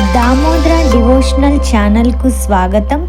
Damodara devotional ఛానల్కు స్వాగతం.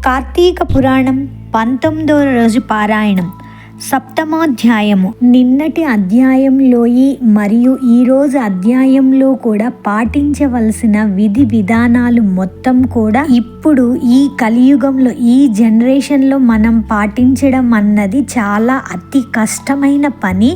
కార్తీక పురాణం 19వ రోజు పారాయణం, సప్తమాధ్యాయము. నిన్నటి అధ్యాయంలో మరియు ఈరోజు అధ్యాయంలో కూడా పాటించవలసిన విధి విధానాలు మొత్తం కూడా ఇప్పుడు ఈ కలియుగంలో ఈ జనరేషన్లో మనం పాటించడం అన్నది చాలా అతి కష్టమైన పని.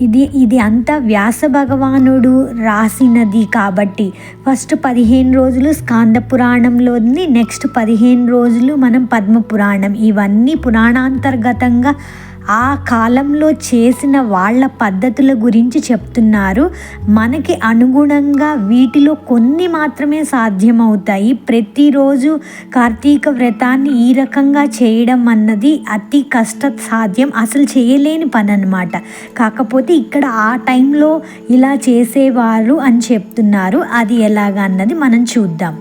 ఇది అంతా వ్యాస భగవానుడు రాసినది కాబట్టి ఫస్ట్ 15 రోజులు స్కాంద పురాణంలోని, నెక్స్ట్ 15 రోజులు మనం పద్మ పురాణం. ఇవన్నీ పురాణాంతర్గతంగా ఆ కాలంలో చేసిన వాళ్ళ పద్ధతుల గురించి చెప్తున్నారు. మనకి అనుగుణంగా వీటిలో కొన్ని మాత్రమే సాధ్యమవుతాయి. ప్రతిరోజు కార్తీక వ్రతాన్ని ఈ రకంగా చేయడం అన్నది అతి కష్ట సాధ్యం, అసలు చేయలేని పని అన్నమాట. కాకపోతే ఇక్కడ ఆ టైంలో ఇలా చేసేవారు అని చెప్తున్నారు. అది ఎలాగా అన్నది మనం చూద్దాం.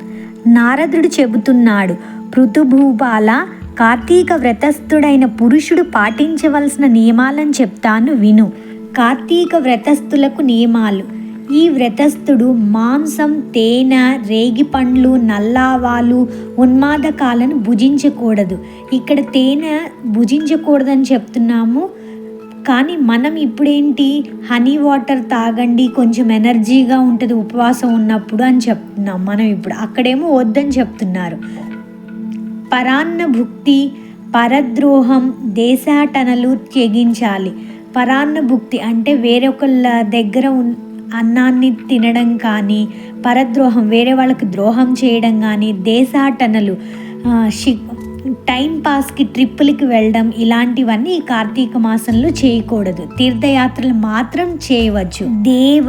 నారదుడు చెబుతున్నాడు, పృథుభూపాల, కార్తీక వ్రతస్థుడైన పురుషుడు పాటించవలసిన నియమాలను చెప్తాను విను. కార్తీక వ్రతస్థులకు నియమాలు. ఈ వ్రతస్థుడు మాంసం, తేనె, రేగి పండ్లు, నల్లావాలు, ఉన్మాదకాలను భుజించకూడదు. ఇక్కడ తేనె భుజించకూడదని చెప్తున్నాము, కానీ మనం ఇప్పుడేంటి హనీ వాటర్ తాగండి, కొంచెం ఎనర్జీగా ఉంటుంది ఉపవాసం ఉన్నప్పుడు అని చెప్తున్నాం. మనం ఇప్పుడు అక్కడేమో వద్దని చెప్తున్నారు. పరాన్న భుక్తి, పరద్రోహం, దేశాటనలు త్యజించాలి. పరాన్న భుక్తి అంటే వేరొకళ్ళ దగ్గర అన్నాన్ని తినడం కానీ, పరద్రోహం వేరే వాళ్ళకి ద్రోహం చేయడం కానీ, దేశాటనలు టైం పాస్కి ట్రిప్పులకి వెళ్ళడం, ఇలాంటివన్నీ ఈ కార్తీక మాసంలో చేయకూడదు. తీర్థయాత్రలు మాత్రం చేయవచ్చు. దేవ,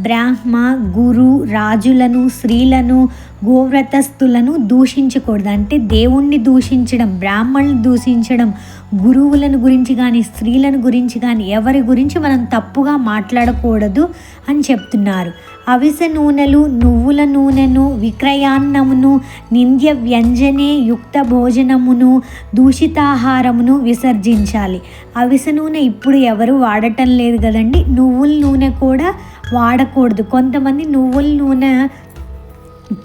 బ్రాహ్మ, గురు, రాజులను, స్త్రీలను, గోవ్రతస్థులను దూషించకూడదు. అంటే దేవుణ్ణి దూషించడం, బ్రాహ్మణులను దూషించడం, గురువులను గురించి కానీ, స్త్రీలను గురించి కానీ ఎవరి గురించి మనం తప్పుగా మాట్లాడకూడదు అని చెప్తున్నారు. అవిసె నూనెలు, నువ్వుల నూనెను, విక్రయాన్నమును, నింద్య వ్యంజనే యుక్త భోజనమును, దూషితాహారమును విసర్జించాలి. అవిసె నూనె ఇప్పుడు ఎవరు వాడటం లేదు కదండి. నువ్వుల నూనె కూడా వాడకూడదు. కొంతమంది నువ్వుల నూనె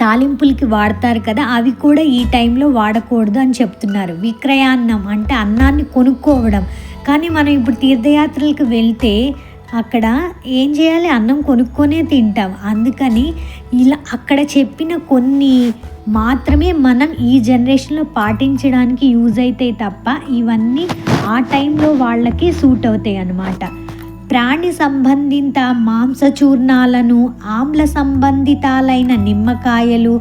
తాలింపులకి వాడతారు కదా, అవి కూడా ఈ టైంలో వాడకూడదు అని చెప్తున్నారు. విక్రయాన్నం అంటే అన్నాన్ని కొనుక్కోవడం. కానీ మనం ఇప్పుడు తీర్థయాత్రలకు వెళ్తే అక్కడ ఏం చేయాలి, అన్నం కొనుక్కొనే తింటాం. అందుకని ఇలా అక్కడ చెప్పిన కొన్ని మాత్రమే మనం ఈ జనరేషన్లో పాటించడానికి యూజ్ అవుతాయి తప్ప ఇవన్నీ ఆ టైంలో వాళ్ళకి సూట్ అవుతాయి అన్నమాట. ప్రాణి సంబంధిత మాంసచూర్ణాలను, ఆమ్ల సంబంధితాలైన నిమ్మకాయలు,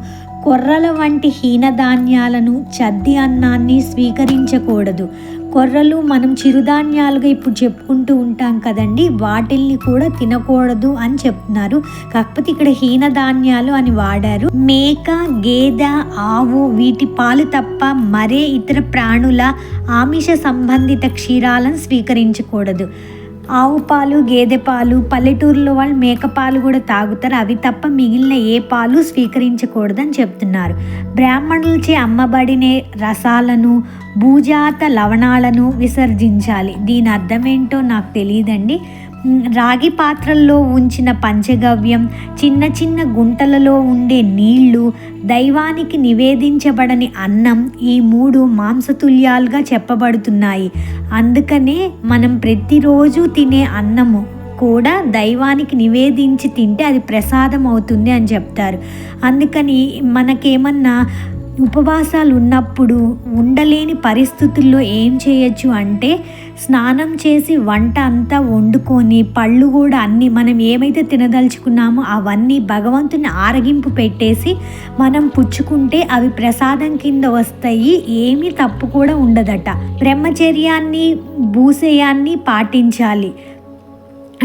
కొర్రల వంటి హీనధాన్యాలను, చద్ది అన్నాన్ని స్వీకరించకూడదు. కొర్రలు మనం చిరుధాన్యాలుగా ఇప్పుడు చెప్పుకుంటూ ఉంటాం కదండి, వాటిల్ని కూడా తినకూడదు అని చెప్తున్నారు. కాకపోతే ఇక్కడ హీనధాన్యాలు అని వాడారు. మేక, గేదె, ఆవు వీటి పాలు తప్ప మరే ఇతర ప్రాణుల ఆమిష సంబంధిత క్షీరాలను స్వీకరించకూడదు. ఆవు పాలు, గేదె పాలు, పల్లెటూరులో వాళ్ళు మేక పాలు కూడా తాగుతారు, అవి తప్ప మిగిలిన ఏ పాలు స్వీకరించకూడదని చెప్తున్నారు. బ్రాహ్మణులచే అమ్మబడిన రసాలను, భూజాత లవణాలను విసర్జించాలి. దీని అర్థం ఏంటో నాకు తెలియదండి. రాగి పాత్రల్లో ఉంచిన పంచగవ్యం, చిన్న చిన్న గుంటలలో ఉండే నీళ్లు, దైవానికి నివేదించబడని అన్నం, ఈ 3 మాంసతుల్యాలుగా చెప్పబడుతున్నాయి. అందుకనే మనం ప్రతిరోజు తినే అన్నము కూడా దైవానికి నివేదించి తింటే అది ప్రసాదం అవుతుంది అని చెప్తారు. అందుకని మనకేమన్నా ఉపవాసాలు ఉన్నప్పుడు ఉండలేని పరిస్థితుల్లో ఏం చేయొచ్చు అంటే స్నానం చేసి వంట అంతా వండుకొని, పళ్ళు కూడా అన్నీ మనం ఏమైతే తినదలుచుకున్నామో అవన్నీ భగవంతుని ఆరగింపు పెట్టేసి మనం పుచ్చుకుంటే అవి ప్రసాదం కింద వస్తాయి. ఏమీ తప్పు కూడా ఉండదట. బ్రహ్మచర్యాన్ని, భూసేయాన్ని పాటించాలి.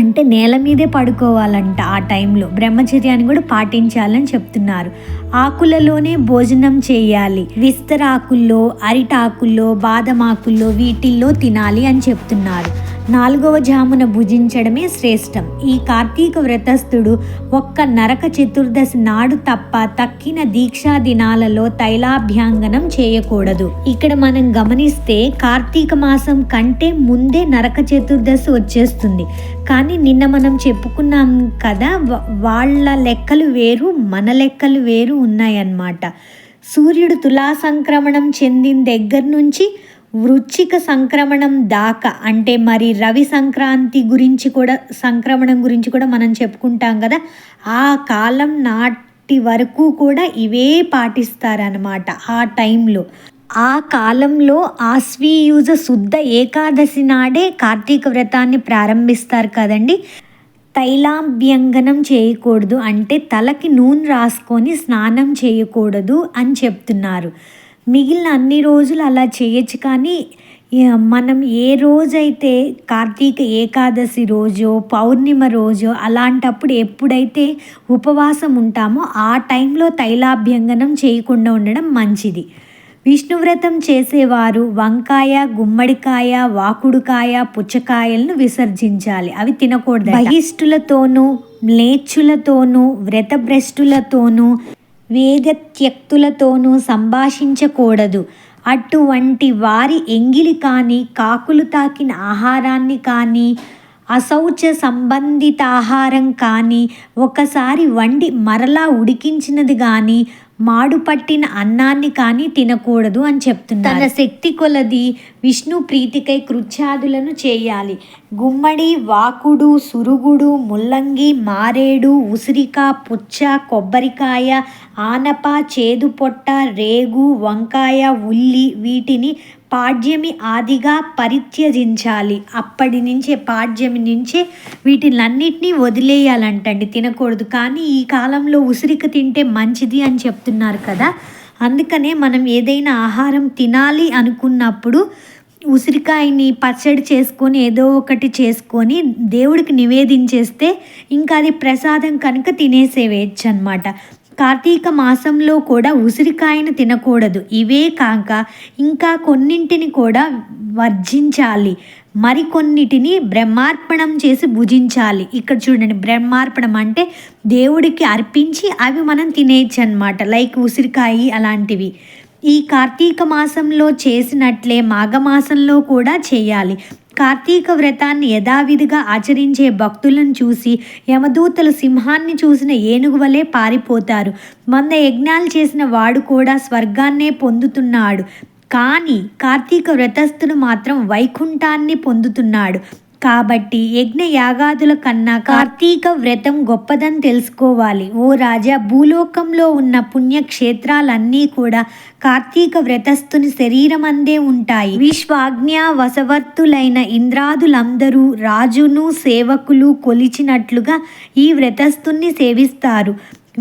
అంటే నేల మీదే పడుకోవాలంట. ఆ టైంలో బ్రహ్మచర్యాన్ని కూడా పాటించాలని చెప్తున్నారు. ఆకులలోనే భోజనం చేయాలి. విస్తరాకుల్లో, అరిటాకుల్లో, బాదమాకుల్లో వీటిల్లో తినాలి అని చెప్తున్నారు. 4వ జామున భుజించడమే శ్రేష్టం. ఈ కార్తీక వ్రతస్థుడు ఒక్క నరక చతుర్దశి నాడు తప్ప తక్కిన దీక్షా దినాలలో తైలాభ్యాంగనం చేయకూడదు. ఇక్కడ మనం గమనిస్తే కార్తీక మాసం కంటే ముందే నరక చతుర్దశి వచ్చేస్తుంది. కానీ నిన్న మనం చెప్పుకున్నాం కదా, వాళ్ళ లెక్కలు వేరు, మన లెక్కలు వేరు ఉన్నాయన్నమాట. సూర్యుడు తులా సంక్రమణం చెందిన దగ్గర నుంచి వృశ్చిక సంక్రమణం దాకా, అంటే మరి రవి సంక్రమణం గురించి కూడా మనం చెప్పుకుంటాం కదా, ఆ కాలం నాటి వరకు కూడా ఇవే పాటిస్తారనమాట. ఆ టైంలో, ఆ కాలంలో ఆశ్వీయుజ శుద్ధ ఏకాదశి నాడే కార్తీక వ్రతాన్ని ప్రారంభిస్తారు కదండి. తైలాభ్యంగనం చేయకూడదు, అంటే తలకి నూనె రాసుకొని స్నానం చేయకూడదు అని చెప్తున్నారు. మిగిలిన అన్ని రోజులు అలా చేయొచ్చు, కానీ మనం ఏ రోజైతే కార్తీక ఏకాదశి రోజో పౌర్ణిమ రోజో అలాంటప్పుడు ఎప్పుడైతే ఉపవాసం ఉంటామో ఆ టైంలో తైలాభ్యంగనం చేయకుండా ఉండడం మంచిది. విష్ణువ్రతం చేసేవారు వంకాయ, గుమ్మడికాయ, వాకుడుకాయ, పుచ్చకాయలను విసర్జించాలి. అవి తినకూడదు. బహిష్ఠులతోనూ మ్లేచ్చులతోనూ వ్రతభ్రష్టులతోనూ వేగత్యక్తులతోనూ సంభాషించకూడదు. అటువంటి వారి ఎంగిలి కానీ, కాకులు తాకిన ఆహారాన్ని కానీ, అశౌచ సంబంధిత ఆహారం కానీ, ఒకసారి వండి మరలా ఉడికించినది కానీ, మాడు పట్టిన అన్నాన్ని కానీ తినకూడదు అని చెప్తున్నారు. తన శక్తి కొలది విష్ణు ప్రీతికై కృత్యాదులను చేయాలి. గుమ్మడి, వాకుడు, సురుగుడు, ముల్లంగి, మారేడు, ఉసిరిక, పుచ్చ, కొబ్బరికాయ, ఆనప, చేదు పొట్ట, రేగు, వంకాయ, ఉల్లి వీటిని పాడ్యమి ఆదిగా పరిత్యజించాలి. అప్పటి నుంచే పాడ్యమి నుంచే వీటిలన్నిటినీ వదిలేయాలంటండి, తినకూడదు. కానీ ఈ కాలంలో ఉసిరిక తింటే మంచిది అని చెప్తున్నారు కదా, అందుకనే మనం ఏదైనా ఆహారం తినాలి అనుకున్నప్పుడు ఉసిరికాయని పచ్చడి చేసుకొని ఏదో ఒకటి చేసుకొని దేవుడికి నివేదించేస్తే ఇంకా అది ప్రసాదం కనుక తినేసేవేయచ్చు అనమాట. కార్తీక మాసంలో కూడా ఉసిరికాయను తినకూడదు. ఇవే కాక ఇంకా కొన్నింటిని కూడా వర్జించాలి. మరికొన్నిటిని బ్రహ్మార్పణం చేసి భుజించాలి. ఇక్కడ చూడండి, బ్రహ్మార్పణం అంటే దేవుడికి అర్పించి అవి మనం తినేయచ్చు అనమాట, లైక్ ఉసిరికాయ అలాంటివి. ఈ కార్తీక మాసంలో చేసినట్లే మాఘమాసంలో కూడా చేయాలి. కార్తీక వ్రతాన్ని యథావిధిగా ఆచరించే భక్తులను చూసి యమదూతలు సింహాన్ని చూసిన ఏనుగు వలె పారిపోతారు. 100 యజ్ఞాలు చేసిన వాడు కూడా స్వర్గాన్నే పొందుతున్నాడు, కానీ కార్తీక వ్రతస్థుడు మాత్రం వైకుంఠాన్ని పొందుతున్నాడు. కాబట్టి యజ్ఞ యాగాదుల కన్నా కార్తీక వ్రతం గొప్పదని తెలుసుకోవాలి. ఓ రాజా, భూలోకంలో ఉన్న పుణ్యక్షేత్రాలన్నీ కూడా కార్తీక వ్రతస్థుని శరీరం అందే ఉంటాయి. విశ్వాజ్ఞ వశవర్తులైన ఇంద్రాదులందరూ రాజును సేవకులు కొలిచినట్లుగా ఈ వ్రతస్థుని సేవిస్తారు.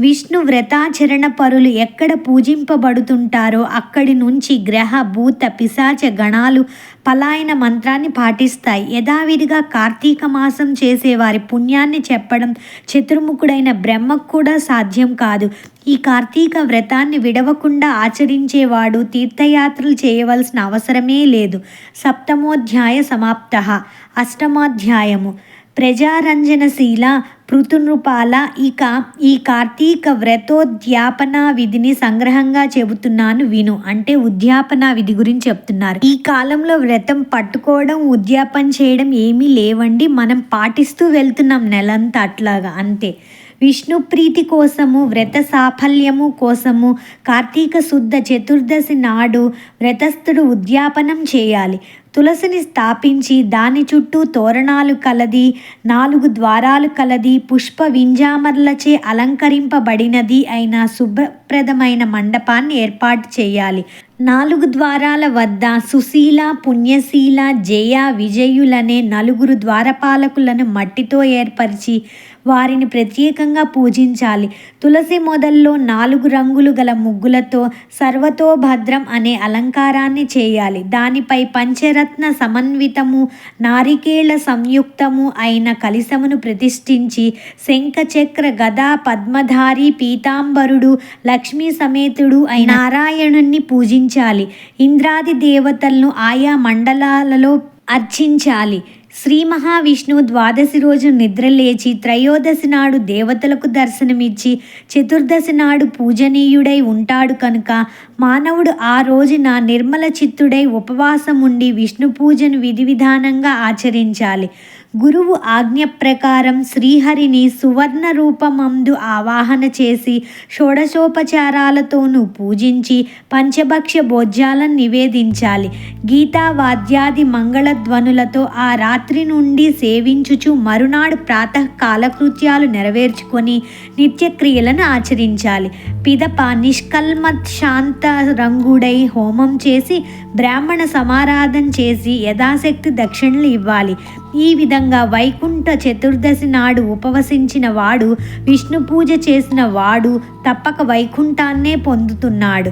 విష్ణు వ్రతాచరణ పరులు ఎక్కడ పూజింపబడుతుంటారో అక్కడి నుంచి గ్రహ భూత పిశాచ గణాలు పలాయన మంత్రాన్ని పాటిస్తాయి. యథావిధిగా కార్తీక మాసం చేసేవారి పుణ్యాన్ని చెప్పడం చతుర్ముఖుడైన బ్రహ్మకు కూడా సాధ్యం కాదు. ఈ కార్తీక వ్రతాన్ని విడవకుండా ఆచరించేవాడు తీర్థయాత్రలు చేయవలసిన అవసరమే లేదు. సప్తమోధ్యాయ సమాప్తః. అష్టమాధ్యాయము ప్రజారంజనశీల పృతునృపాల. ఇక ఈ కార్తీక వ్రతోద్యాపన విధిని సంగ్రహంగా చెబుతున్నాను విను. అంటే ఉద్యాపన విధి గురించి చెప్తున్నారు. ఈ కాలంలో వ్రతం పట్టుకోవడం, ఉద్యాపన చేయడం ఏమీ లేవండి, మనం పాటిస్తూ వెళ్తున్నాం నెలంతా అట్లాగా, అంతే. విష్ణు ప్రీతి కోసము, వ్రత సాఫల్యము కోసము కార్తీక శుద్ధ చతుర్దశి నాడు వ్రతస్థుడు ఉద్యాపనం చేయాలి. తులసిని స్థాపించి దాని చుట్టూ తోరణాలు కలది, 4 ద్వారాలు కలది, పుష్ప వింజామర్లచే అలంకరింపబడినది అయిన శుభప్రదమైన మండపాన్ని ఏర్పాటు చేయాలి. 4 ద్వారాల వద్ద సుశీల, పుణ్యశీల, జయ, విజయులనే 4 ద్వారపాలకులను మట్టితో ఏర్పరిచి వారిని ప్రత్యేకంగా పూజించాలి. తులసి మొదల్లో 4 రంగులు గల ముగ్గులతో సర్వతోభద్రం అనే అలంకారాన్ని చేయాలి. దానిపై పంచరత్న సమన్వితము నారికేళ సంయుక్తము అయిన కలశమును ప్రతిష్ఠించి శంఖచక్ర గదా పద్మధారి పీతాంబరుడు లక్ష్మీ సమేతుడు అయిన నారాయణుణ్ణి పూజించాలి. ఇంద్రాది దేవతలను ఆయా మండలాలలో అర్చించాలి. శ్రీ మహావిష్ణువు ద్వాదశి రోజు నిద్రలేచి త్రయోదశి నాడు దేవతలకు దర్శనమిచ్చి చతుర్దశి నాడు పూజనీయుడై ఉంటాడు కనుక మానవుడు ఆ రోజున నిర్మల చిత్తుడై ఉపవాసం ఉండి విష్ణు పూజను విధి విధానంగా ఆచరించాలి. గురువు ఆజ్ఞ ప్రకారం శ్రీహరిని సువర్ణ రూపమందు ఆవాహన చేసి షోడశోపచారాలతోనూ పూజించి పంచభక్ష భోజ్యాలను నివేదించాలి. గీతా వాద్యాది మంగళధ్వనులతో ఆ రాత్రి నుండి సేవించుచు మరునాడు ప్రాతః కాలకృత్యాలు నెరవేర్చుకొని నిత్యక్రియలను ఆచరించాలి. పిదప నిష్కల్మత్ శాంత రంగుడై హోమం చేసి బ్రాహ్మణ సమారాధన చేసి యథాశక్తి దక్షిణలు ఇవ్వాలి. ఈ విధంగా వైకుంఠ చతుర్దశి నాడు ఉపవసించిన వాడు, విష్ణు పూజ చేసిన వాడు తప్పక వైకుంఠాన్నే పొందుతున్నాడు.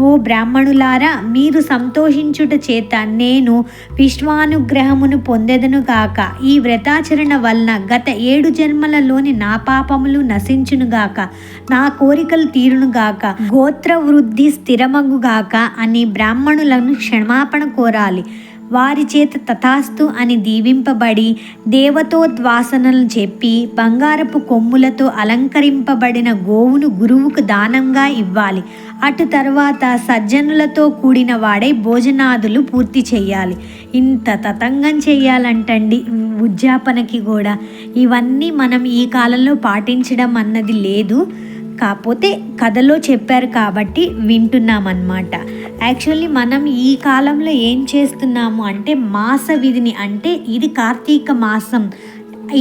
ఓ బ్రాహ్మణులారా, మీరు సంతోషించుట చేత నేను విశ్వానుగ్రహమును పొందెదనుగాక. ఈ వ్రతాచరణ వలన గత 7 జన్మలలోని నా పాపములు నశించునుగాక, నా కోరికలు తీరునుగాక, గోత్ర వృద్ధి స్థిరమగుగాక అని బ్రాహ్మణులను క్షమాపణ కోరాలి. వారి చేత తథాస్తు అని దీవింపబడి దేవతోద్వాసనలు చెప్పి బంగారపు కొమ్ములతో అలంకరింపబడిన గోవును గురువుకు దానంగా ఇవ్వాలి. అటు తర్వాత సజ్జనులతో కూడిన వాడై భోజనాదులు పూర్తి చేయాలి. ఇంత తతంగం చేయాలంటండి ఉద్యాపనకి కూడా. ఇవన్నీ మనం ఈ కాలంలో పాటించడం అన్నది లేదు, కాకపోతే కథలో చెప్పారు కాబట్టి వింటున్నామన్నమాట. యాక్చువల్లీ మనం ఈ కాలంలో ఏం చేస్తున్నాము అంటే మాస విధిని, అంటే ఇది కార్తీక మాసం,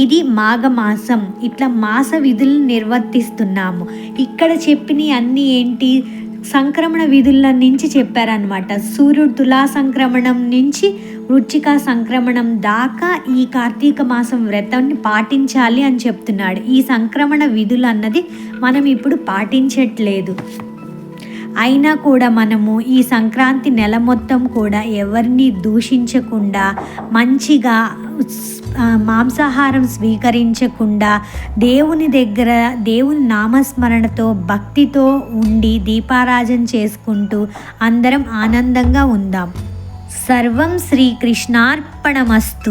ఇది మాఘమాసం, ఇట్లా మాస విధులను నిర్వర్తిస్తున్నాము. ఇక్కడ చెప్పినవి అన్నీ ఏంటి, సంక్రమణ విధుల నుంచి చెప్పారనమాట. సూర్యుడు తులా సంక్రమణం నుంచి వృచ్చిక సంక్రమణం దాకా ఈ కార్తీక మాసం వ్రతాన్ని పాటించాలి అని చెప్తున్నాడు. ఈ సంక్రమణ విధులు అన్నది మనం ఇప్పుడు పాటించట్లేదు. అయినా కూడా మనము ఈ సంక్రాంతి నెల మొత్తం కూడా ఎవరిని దూషించకుండా, మంచిగా మాంసాహారం స్వీకరించకుండా, దేవుని దగ్గర దేవుని నామస్మరణతో భక్తితో ఉండి దీపారాజన చేసుకుంటూ అందరం ఆనందంగా ఉందాం. సర్వం శ్రీకృష్ణార్పణమస్తు.